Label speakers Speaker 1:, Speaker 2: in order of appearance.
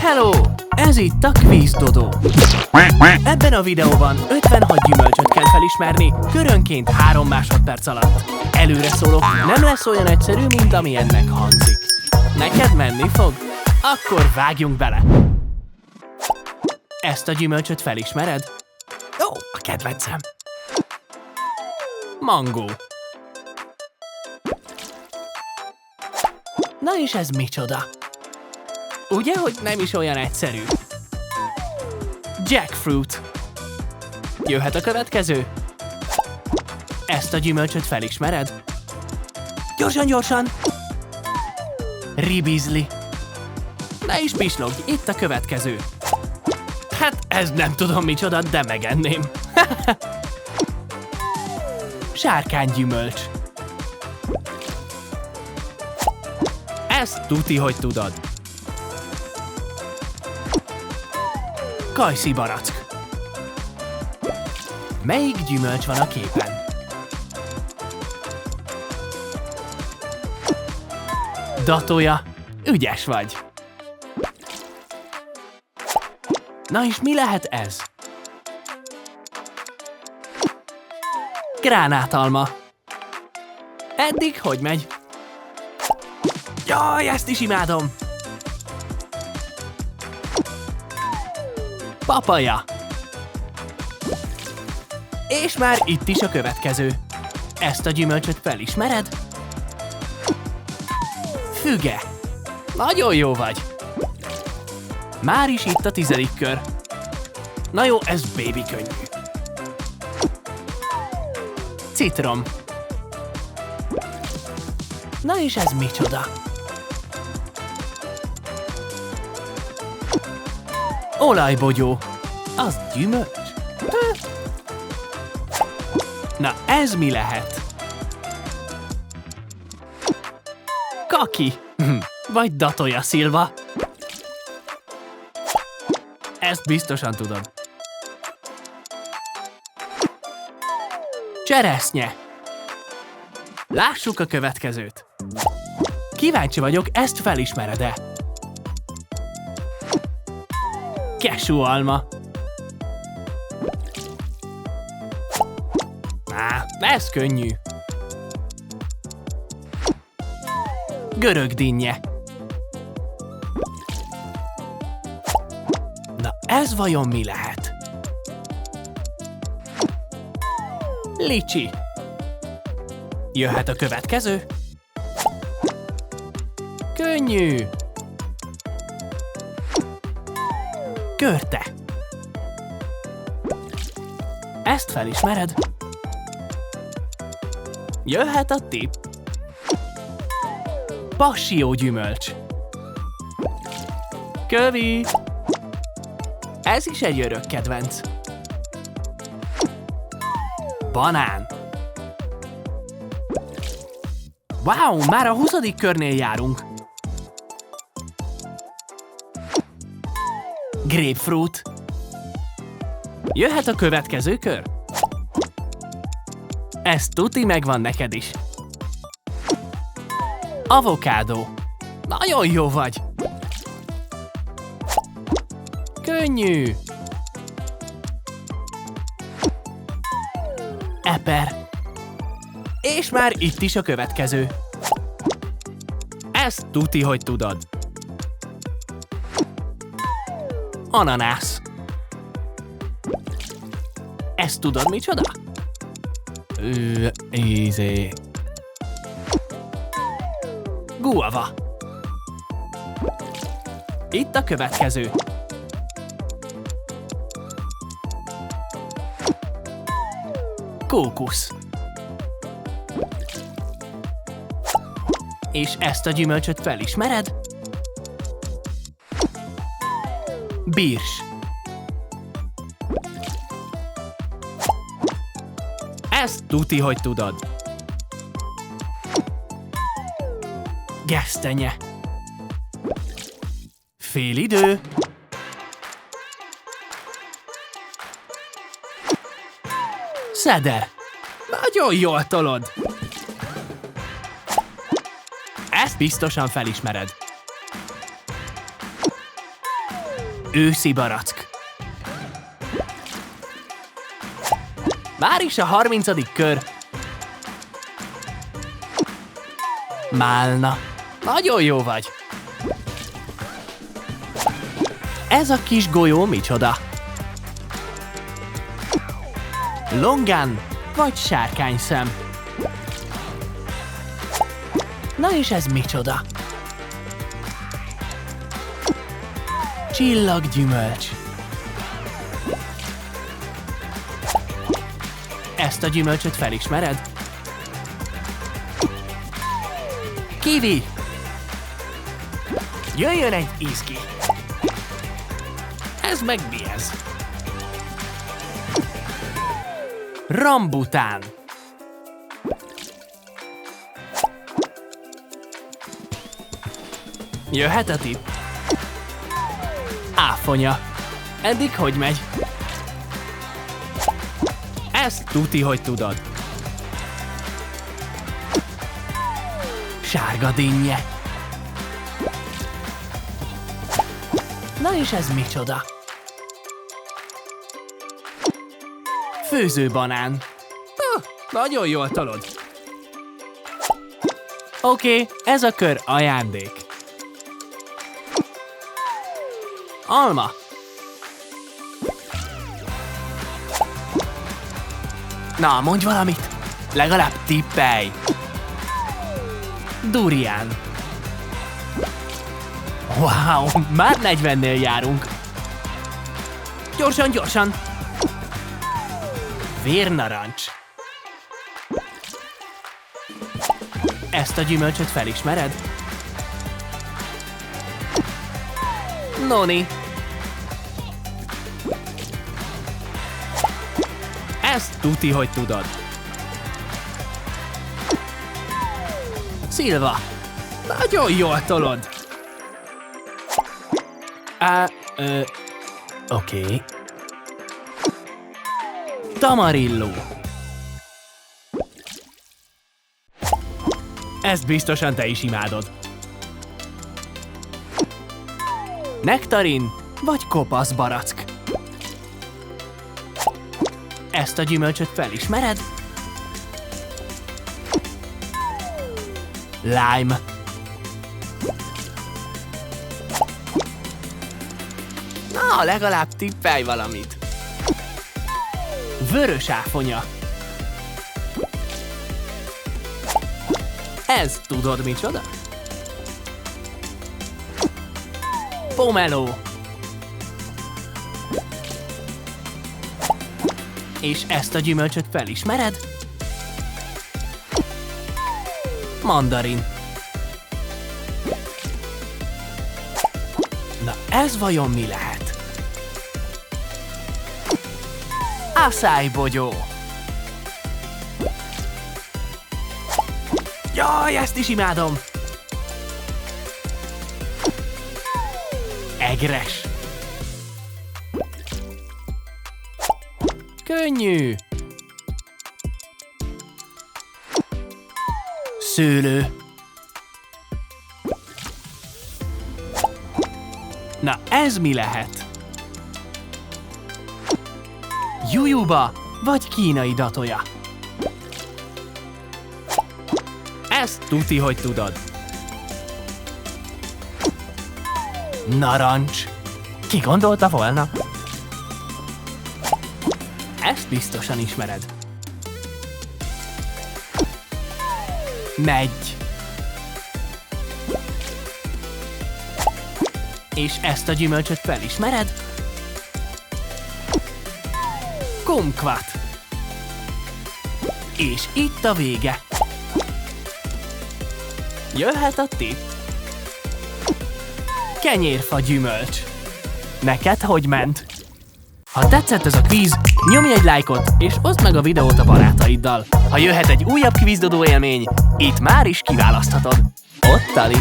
Speaker 1: Hello! Ez itt a Quiz Dodo. Ebben a videóban 56 gyümölcsöt kell felismerni, körönként 3 másodperc alatt. Előre szólok, nem lesz olyan egyszerű, mint ami ennek hangzik. Neked menni fog? Akkor vágjunk bele! Ezt a gyümölcsöt felismered? Ó, a kedvencem! Mangó. Na és ez micsoda? Ugye, hogy nem is olyan egyszerű? Jackfruit. Jöhet a következő? Ezt a gyümölcsöt felismered? Gyorsan, gyorsan! Ribizli. Ne is pislogj, itt a következő. Hát ez nem tudom micsoda, de megenném. Sárkánygyümölcs. Ezt tuti, hogy tudod. Kajszibarack. Melyik gyümölcs van a képen? Datója. Ügyes vagy. Na és mi lehet ez? Gránátalma. Eddig hogy megy? Jaj, ezt is imádom! Papaja. És már itt is a következő. Ezt a gyümölcsöt felismered? Füge. Nagyon jó vagy. Már is itt a 10. kör. Na jó, ez baby könnyű. Citrom. Na és ez micsoda? Olajbogyó. Az gyümölcs? Na ez mi lehet? Kaki. Vagy datója szilva. Ezt biztosan tudod. Cseresznye. Lássuk a következőt. Kíváncsi vagyok, ezt felismered-e? Cashew-alma. Ez könnyű. Görögdinnye. Na ez vajon mi lehet? Licsi. Jöhet a következő? Könnyű. Körte. Ezt felismered? Jöhet a tipp. Passió-gyümölcs. Kövi. Ez is egy örök kedvenc. Banán. Wow, már a 20. körnél járunk. Grapefruit. Jöhet a következő kör? Ez tuti megvan neked is. Avokádó. Nagyon jó vagy. Könnyű. Eper. És már itt is a következő. Ezt tuti, hogy tudod. Ananász. Ezt tudod micsoda? Ízé. Guava. Itt a következő. Kókusz. És ezt a gyümölcsöt felismered? Birs. Ezt tuti, hogy tudod. Gesztenye. Félidő. Szeder. Nagyon jól tolod. Ezt biztosan felismered. Őszi barack. Már is a 30. kör. Málna. Nagyon jó vagy. Ez a kis golyó micsoda? Longan vagy sárkányszem? Na és ez micsoda? Csillaggyümölcs. Ezt a gyümölcsöt felismered? Kiwi! Jöjjön egy izgi! Ez meg mi ez? Rambután! Jöhet a tipp? Áfonya. Eddig hogy megy? Ezt tuti, hogy tudod. Sárga dinnye. Na és ez micsoda? Főzőbanán. Nagyon jól tolod. Oké, ez a kör ajándék. Alma. Na, mondj valamit. Legalább tippelj. Durian. Wow, már 40-nél járunk. Gyorsan, gyorsan. Vérnarancs. Ezt a gyümölcsöt felismered? Noni. Ezt tuti, hogy tudod. Szilva. Nagyon jól tolod. Oké. Tamarillo. Ezt biztosan te is imádod. Nektarin vagy kopasz barack? Ezt a gyümölcsöt felismered? Lime. Na, legalább tippelj valamit. Vörös áfonya. Ez tudod micsoda? Pomelo. És ezt a gyümölcsöt felismered? Mandarin. Na ez vajon mi lehet? Aszálybogyó. Jaj, ezt is imádom! Egres. Könnyű. Szőlő. Na ez mi lehet? Jujuba vagy kínai datoja? Ezt tuti, hogy tudod. Narancs. Ki gondolta volna? Ezt biztosan ismered. Megy. És ezt a gyümölcsöt felismered? Kumquat. És itt a vége. Jöhet a tipp. Kenyérfa gyümölcs. Neked hogy ment? Ha tetszett ez a kvíz, nyomj egy lájkot, és oszd meg a videót a barátaiddal. Ha jöhet egy újabb kvízdodó élmény, itt már is kiválaszthatod. Ott Tali.